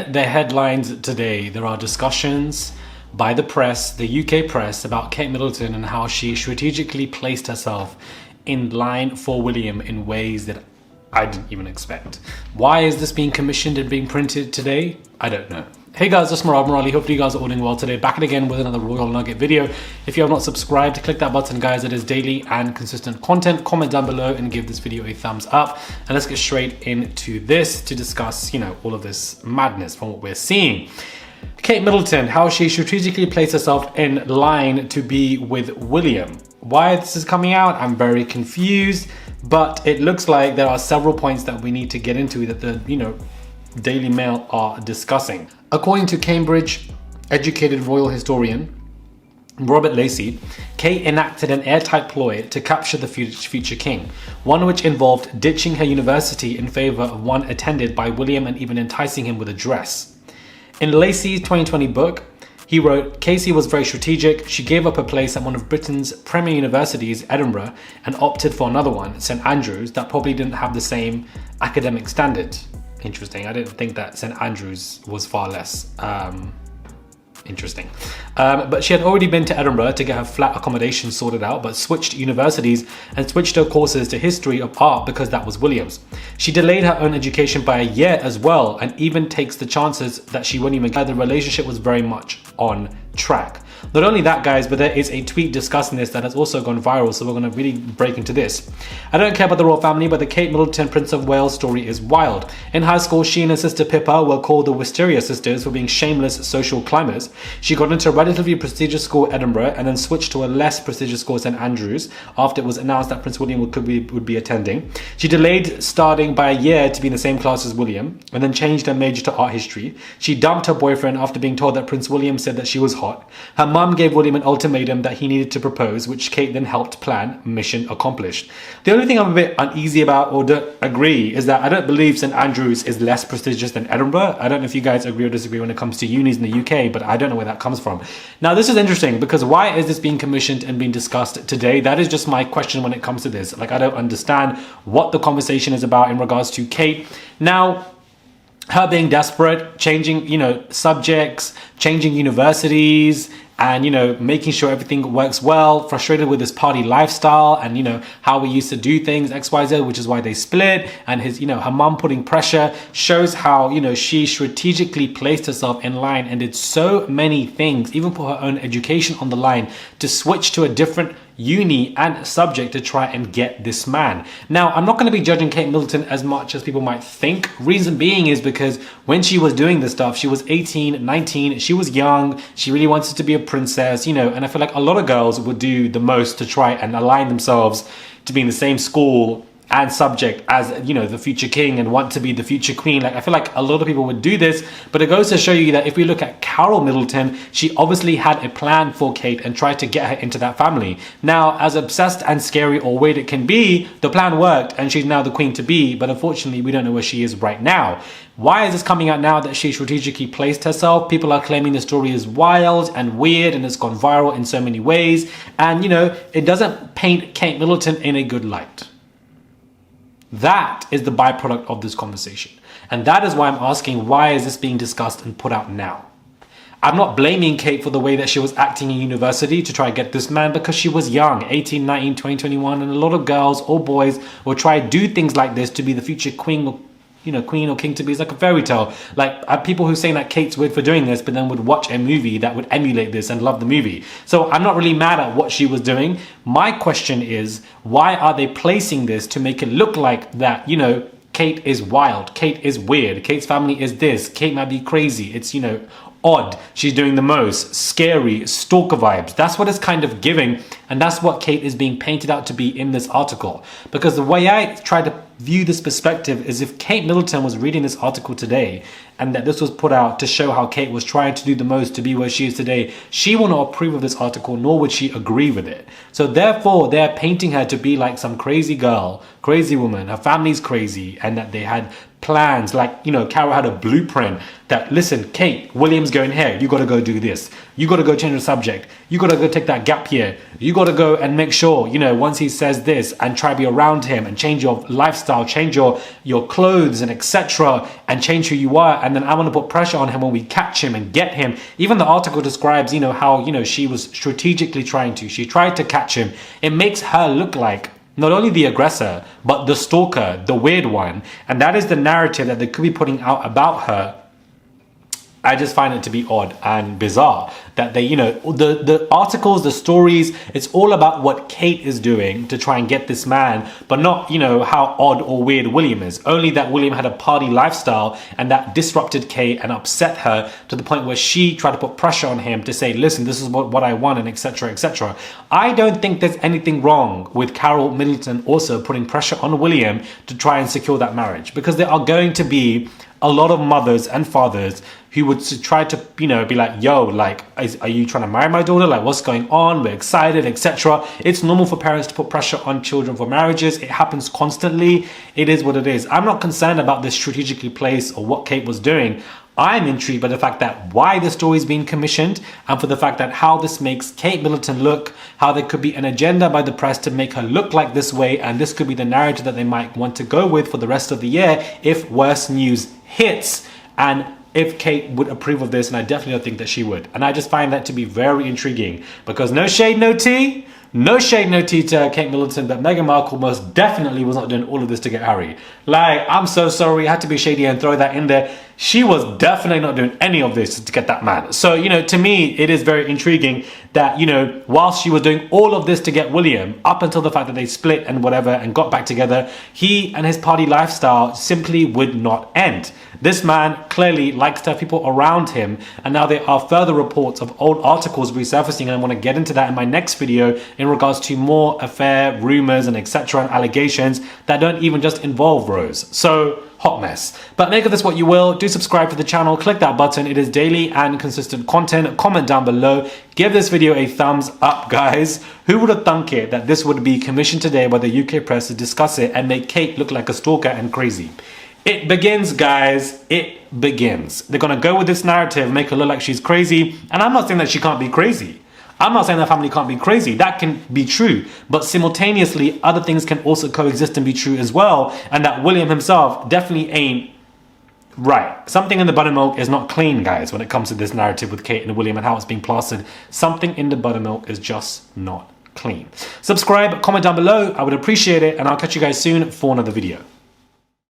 The headlines today, there are discussions by the press, the UK press, about Kate Middleton and how she strategically placed herself in line for William in ways that I didn't even expect. Why is this being commissioned and being printed today? I don't know. Hey guys, it's Morali. Hopefully you guys are all doing well today. Back again with another Royal Nugget video. If you have not subscribed, click that button, guys. It is daily and consistent content. Comment down below and give this video a thumbs up. And let's get straight into this to discuss, all of this madness from what we're seeing. Kate Middleton, how she strategically placed herself in line to be with William. Why this is coming out, I'm very confused, but it looks like there are several points that we need to get into that the, Daily Mail are discussing. According to Cambridge-educated royal historian Robert Lacey, Kate enacted an airtight ploy to capture the future king, one which involved ditching her university in favor of one attended by William and even enticing him with a dress. In Lacey's 2020 book, he wrote, Casey was very strategic. She gave up her place at one of Britain's premier universities, Edinburgh, and opted for another one, St Andrews, that probably didn't have the same academic standard. Interesting. I didn't think that St Andrews was far less interesting. But she had already been to Edinburgh to get her flat accommodation sorted out, but switched universities and switched her courses to history of art because that was William's. She delayed her own education by a year as well, and even takes the chances that she wouldn't even get. The relationship was very much on track. Not only that, guys, but there is a tweet discussing this that has also gone viral, so we're going to really break into this. I don't care about the royal family, but the Kate Middleton Prince of Wales story is wild. In high school, she and her sister Pippa were called the Wisteria sisters for being shameless social climbers. She got into a relatively prestigious school, Edinburgh, and then switched to a less prestigious school, St Andrews, after it was announced that Prince William would be attending. She delayed starting by a year to be in the same class as William, and then changed her major to art history. She dumped her boyfriend after being told that Prince William said that she was hot. Her mum gave William an ultimatum that he needed to propose, which Kate then helped plan. Mission accomplished. The only thing I'm a bit uneasy about or don't agree is that I don't believe St Andrews is less prestigious than Edinburgh. I don't know if you guys agree or disagree when it comes to unis in the UK, but I don't know where that comes from. Now, this is interesting because why is this being commissioned and being discussed today? That is just my question when it comes to this. Like, I don't understand what the conversation is about in regards to Kate. Now, her being desperate, changing, subjects, changing universities, and, making sure everything works well, frustrated with his party lifestyle and, how we used to do things, XYZ, which is why they split, and his, her mom putting pressure shows how, she strategically placed herself in line and did so many things, even put her own education on the line to switch to a different uni and subject to try and get this man. Now, I'm not going to be judging Kate Middleton as much as people might think. Reason being is because when she was doing this stuff, she was 18, 19, she was young, she really wanted to be a princess, and I feel like a lot of girls would do the most to try and align themselves to be in the same school and subject as, the future king and want to be the future queen. Like, I feel like a lot of people would do this, but it goes to show you that if we look at Carol Middleton, she obviously had a plan for Kate and tried to get her into that family. Now, as obsessed and scary or weird it can be, the plan worked and she's now the queen to be, but unfortunately, we don't know where she is right now. Why is this coming out now that she strategically placed herself? People are claiming the story is wild and weird and it's gone viral in so many ways. And, it doesn't paint Kate Middleton in a good light. That is the byproduct of this conversation. And that is why I'm asking, why is this being discussed and put out now? I'm not blaming Kate for the way that she was acting in university to try to get this man, because she was young, 18, 19, 20, 21, and a lot of girls or boys will try to do things like this to be the future queen or queen or king to be. It's like a fairy tale. Like, people who say that Kate's weird for doing this, but then would watch a movie that would emulate this and love the movie. So I'm not really mad at what she was doing. My question is, why are they placing this to make it look like that, Kate is wild, Kate is weird, Kate's family is this, Kate might be crazy, it's, odd, she's doing the most, scary, stalker vibes. That's what it's kind of giving, and that's what Kate is being painted out to be in this article. Because the way I try to view this perspective is, if Kate Middleton was reading this article today and that this was put out to show how Kate was trying to do the most to be where she is today, she will not approve of this article, nor would she agree with it. So therefore, they're painting her to be like some crazy girl, crazy woman, her family's crazy, and that they had plans. Like, you know, Carol had a blueprint that, listen, Kate, William's going here. You got to go do this. You got to go change the subject. You got to go take that gap year. You got to go and make sure, you know, once he says this, and try to be around him and change your lifestyle, change your clothes and etc. and change who you are. And then I want to put pressure on him when we catch him and get him. Even the article describes, you know, how, you know, she was strategically she tried to catch him. It makes her look like not only the aggressor, but the stalker, the weird one. And that is the narrative that they could be putting out about her. I just find it to be odd and bizarre that they, you know, the articles, the stories, it's all about what Kate is doing to try and get this man, but not, you know, how odd or weird William is. Only that William had a party lifestyle and that disrupted Kate and upset her to the point where she tried to put pressure on him to say, listen, this is what I want, and etc. etc. I don't think there's anything wrong with Carol Middleton also putting pressure on William to try and secure that marriage, because there are going to be a lot of mothers and fathers who would try to, you know, be like, yo, like, are you trying to marry my daughter? Like, what's going on? We're excited, etc. It's normal for parents to put pressure on children for marriages. It happens constantly. It is what it is. I'm not concerned about this strategically placed or what Kate was doing. I'm intrigued by the fact that why the story is being commissioned, and for the fact that how this makes Kate Middleton look, how there could be an agenda by the press to make her look like this way, and this could be the narrative that they might want to go with for the rest of the year if worse news hits, and if Kate would approve of this, and I definitely don't think that she would. And I just find that to be very intriguing, because no shade, no tea. No shade, no tea to Kate Middleton, but Meghan Markle most definitely was not doing all of this to get Harry. Like, I'm so sorry, I had to be shady and throw that in there. She was definitely not doing any of this to get that man. So, you know, to me, it is very intriguing that, you know, whilst she was doing all of this to get William, up until the fact that they split and whatever and got back together, he and his party lifestyle simply would not end. This man clearly likes to have people around him, and now there are further reports of old articles resurfacing, and I want to get into that in my next video in regards to more affair, rumors and etc. and allegations that don't even just involve Rose. So, hot mess. But make of this what you will. Do subscribe to the channel, click that button. It is daily and consistent content. Comment down below. Give this video a thumbs up, guys. Who would have thunk it that this would be commissioned today by the UK press to discuss it and make Kate look like a stalker and crazy? It begins, guys. It begins. They're going to go with this narrative, make her look like she's crazy. And I'm not saying that she can't be crazy. I'm not saying that family can't be crazy. That can be true. But simultaneously, other things can also coexist and be true as well. And that William himself definitely ain't right. Something in the buttermilk is not clean, guys, when it comes to this narrative with Kate and William and how it's being plastered. Something in the buttermilk is just not clean. Subscribe, comment down below. I would appreciate it. And I'll catch you guys soon for another video.